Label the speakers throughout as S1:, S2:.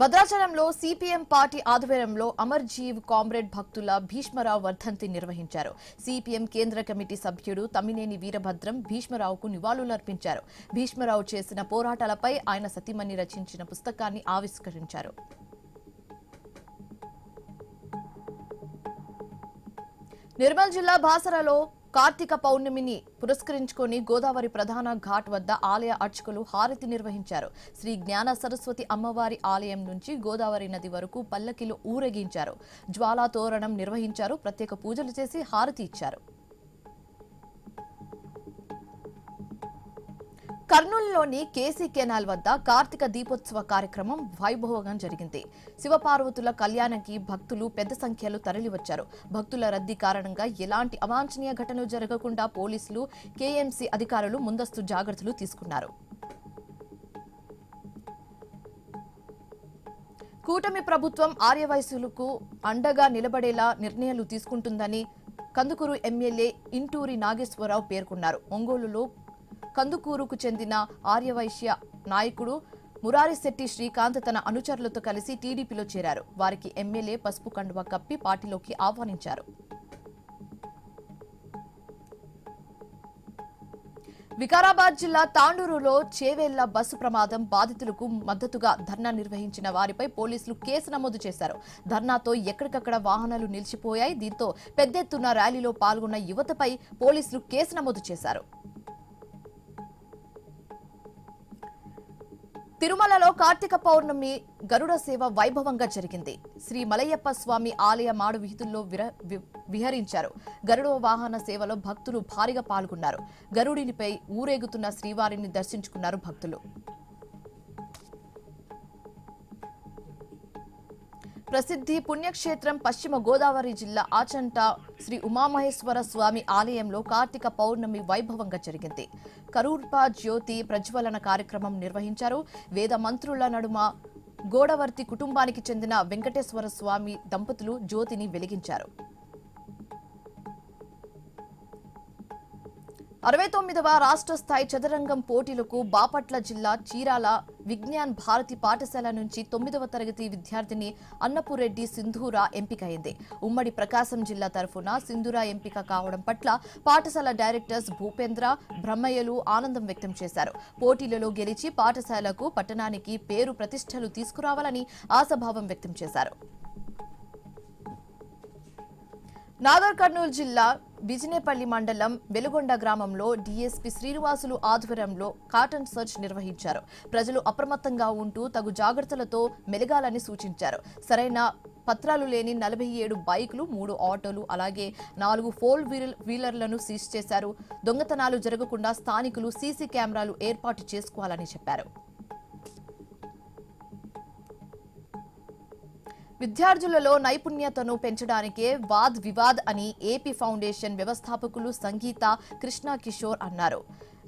S1: భద్రాచలంలో CPM party ఆధ్వర్యంలో అమర్జీవ్ comrade భక్తుల భీష్మరావు వర్ధంతి నిర్వహించారు. సిపిఎం కేంద్ర కమిటీ సభ్యుడు తమ్మినేని వీరభద్రం భీష్మరావుకు నివాళులర్పించారు. భీష్మరావు చేసిన పోరాటాలపై ఆయన సతీమణి రచించిన పుస్తకాన్ని ఆవిష్కరించారు. నిర్మల్ జిల్లా బాసరలో కార్తీక పౌర్ణమిని పురస్కరించుకుని గోదావరి ప్రధాన ఘాట్ వద్ద ఆలయ అర్చకులు హారతి నిర్వహించారు. శ్రీ జ్ఞాన సరస్వతి అమ్మవారి ఆలయం నుంచి గోదావరి నది వరకు పల్లకిలో ఊరేగించారు. జ్వాలా తోరణం నిర్వహించారు. ప్రత్యేక పూజలు చేసి హారతి ఇచ్చారు. కర్నూలులోని కేసీ కెనాల్ వద్ద కార్తీక దీపోత్సవ కార్యక్రమం వైభవంగా జరిగింది. శివపార్వతుల కళ్యాణానికి భక్తులు పెద్ద సంఖ్యలో తరలివచ్చారు. భక్తుల రద్దీ కారణంగా ఎలాంటి అవాంఛనీయ ఘటనలు జరగకుండా పోలీసులు, కేఎంసీ అధికారులు ముందస్తు జాగ్రత్తలు తీసుకున్నారు. కూటమి ప్రభుత్వం ఆర్యవైశ్యులకు అండగా నిలబడేలా నిర్ణయాలు తీసుకుంటుందని కందుకూరు ఎమ్మెల్యే ఇంటూరి నాగేశ్వరరావు పేర్కొన్నారు. ఒంగోలులో కందుకూరుకు చెందిన ఆర్యవైశ్య నాయకుడు మురారిశెట్టి శ్రీకాంత్ తన అనుచరులతో కలిసి టీడీపీలో చేరారు. వారికి ఎమ్మెల్యే పసుపు కండువా కప్పి పార్టీలోకి ఆహ్వానించారు. వికారాబాద్ జిల్లా తాండూరులో చేవేళ్ల బస్సు ప్రమాదం బాధితులకు మద్దతుగా ధర్నా నిర్వహించిన వారిపై పోలీసులు కేసు నమోదు చేశారు. ధర్నాతో ఎక్కడికక్కడ వాహనాలు నిలిచిపోయాయి. దీంతో పెద్ద ఎత్తున ర్యాలీలో పాల్గొన్న యువతపై పోలీసులు కేసు నమోదు చేశారు. తిరుమలలో కార్తీక పౌర్ణమి గరుడ సేవ వైభవంగా జరిగింది. శ్రీ మలయప్ప స్వామి ఆలయ మాడు వీధుల్లో విహరించారు. గరుడ వాహన సేవలో భక్తులు భారీగా పాల్గొన్నారు. గరుడినిపై ఊరేగుతున్న శ్రీవారిని దర్శించుకున్నారు భక్తులు. ప్రసిద్ధి పుణ్యక్షేత్రం పశ్చిమ గోదావరి జిల్లా ఆచంట శ్రీ ఉమామహేశ్వర స్వామి ఆలయంలో కార్తీక పౌర్ణమి వైభవంగా జరిగింది. కరూర్ప జ్యోతి ప్రజ్వలన కార్యక్రమం నిర్వహించారు. వేద మంత్రుల నడుమ గోడవర్తి కుటుంబానికి చెందిన వెంకటేశ్వర స్వామి దంపతులు జ్యోతిని వెలిగించారు. 69వ రాష్ట్ర స్థాయి చదరంగం పోటీలకు బాపట్ల జిల్లా చీరాల విజ్ఞాన్ భారతి పాఠశాల నుంచి 9వ తరగతి విద్యార్థిని అన్నపురెడ్డి సింధూర ఎంపికైంది. ఉమ్మడి ప్రకాశం జిల్లా తరఫున సింధూర ఎంపిక కావడం పట్ల పాఠశాల డైరెక్టర్స్ భూపేంద్ర, బ్రహ్మయ్యలు ఆనందం వ్యక్తం చేశారు. పోటీలలో గెలిచి పాఠశాలకు, పట్టణానికి పేరు ప్రతిష్టలు తీసుకురావాలని ఆశాభావం వ్యక్తం చేశారు. నాగర్ కర్నూలు జిల్లా బిజినేపల్లి మండలం వెలుగొండ గ్రామంలో డీఎస్పీ శ్రీనివాసులు ఆధ్వర్యంలో కాటన్ సర్చ్ నిర్వహించారు. ప్రజలు అప్రమత్తంగా ఉంటూ తగు జాగ్రత్తలతో మెలగాలని సూచించారు. సరైన పత్రాలు లేని 47 బైకులు, 3 ఆటోలు, అలాగే 4 ఫోర్ వీలర్లను సీజ్ చేశారు. దొంగతనాలు జరగకుండా స్థానికులు సీసీ కెమెరాలు ఏర్పాటు చేసుకోవాలని చెప్పారు. విద్యార్థులలో నైపుణ్యతను పెంచడానికే వాద్ వివాద్ అని ఏపీ ఫౌండేషన్ వ్యవస్థాపకులు సంగీత కృష్ణ కిషోర్ అన్నారు.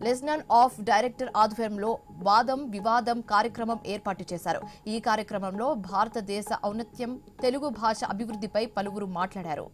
S1: లెజనన్ ఆఫ్ డైరెక్టర్ ఆధ్వర్యంలో వాదం వివాదం కార్యక్రమం ఏర్పాటు చేశారు. ఈ కార్యక్రమంలో భారతదేశ ఔన్నత్యం, తెలుగు భాష అభివృద్ధిపై పలువురు మాట్లాడారు.